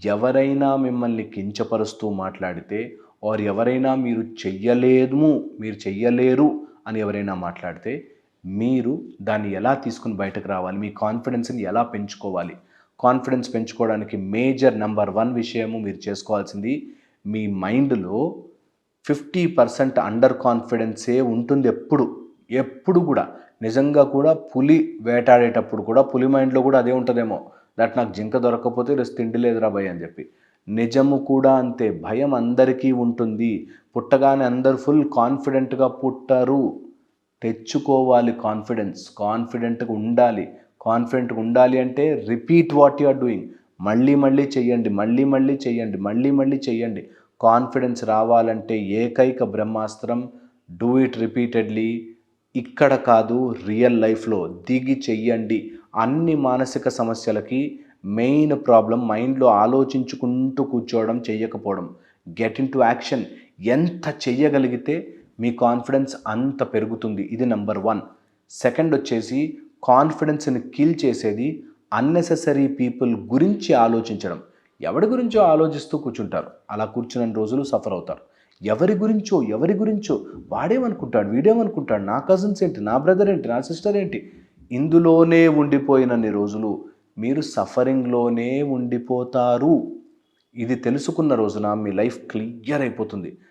ఎవరైనా మిమ్మల్ని కించపరుస్తూ మాట్లాడితే ఆర్ ఎవరైనా మీరు చెయ్యలేరు అని ఎవరైనా మాట్లాడితే మీరు దాన్ని ఎలా తీసుకుని బయటకు రావాలి, మీ కాన్ఫిడెన్స్ని ఎలా పెంచుకోవాలి? కాన్ఫిడెన్స్ పెంచుకోవడానికి మేజర్ నంబర్ 1 విషయము మీరు చేసుకోవాల్సింది, మీ మైండ్‌లో 50% అండర్ కాన్ఫిడెన్సే ఉంటుంది ఎప్పుడు. ఎప్పుడు కూడా. నిజంగా కూడా పులి వేటాడేటప్పుడు కూడా పులి మైండ్‌లో కూడా అదే ఉంటదేమో. నాకు జింక దొరక్కపోతే ఈరోజు తిండి లేదురా భయ్ అని చెప్పి. నిజము కూడా అంతే. భయం అందరికీ ఉంటుంది. పుట్టగానే అందరూ ఫుల్ కాన్ఫిడెంట్‌గా పుట్టరు. తెచ్చుకోవాలి కాన్ఫిడెన్స్. కాన్ఫిడెంట్‌గా ఉండాలి. కాన్ఫిడెంట్‌గా ఉండాలి అంటే repeat what you are doing. మళ్ళీ మళ్ళీ చెయ్యండి. మళ్ళీ మళ్ళీ చెయ్యండి. మళ్ళీ మళ్ళీ చెయ్యండి. కాన్ఫిడెన్స్ రావాలంటే ఏకైక బ్రహ్మాస్త్రం డూ ఇట్ రిపీటెడ్లీ. ఇక్కడ కాదు, రియల్ లైఫ్లో దిగి చెయ్యండి. అన్ని మానసిక సమస్యలకి మెయిన్ ప్రాబ్లం మైండ్లో ఆలోచించుకుంటూ కూర్చోవడం, చెయ్యకపోవడం. Get into action. ఎంత చెయ్యగలిగితే మీ కాన్ఫిడెన్స్ అంత పెరుగుతుంది. ఇది నంబర్ 1. సెకండ్ వచ్చేసి కాన్ఫిడెన్స్ని కిల్ చేసేది అన్నెసెసరీ పీపుల్ గురించి ఆలోచించడం. ఎవరి గురించో ఆలోచిస్తూ కూర్చుంటారు. అలా కూర్చున్న రోజులు సఫర్ అవుతారు. ఎవరి గురించో వాడేమనుకుంటాడు, వీడేమనుకుంటాడు, నా కజిన్స్ ఏంటి, నా బ్రదర్ ఏంటి, నా సిస్టర్ ఏంటి, ఇందులోనే ఉండిపోయినన్ని రోజులు మీరు సఫరింగ్లోనే ఉండిపోతారు. ఇది తెలుసుకున్న రోజున మీ లైఫ్ క్లియర్ అయిపోతుంది.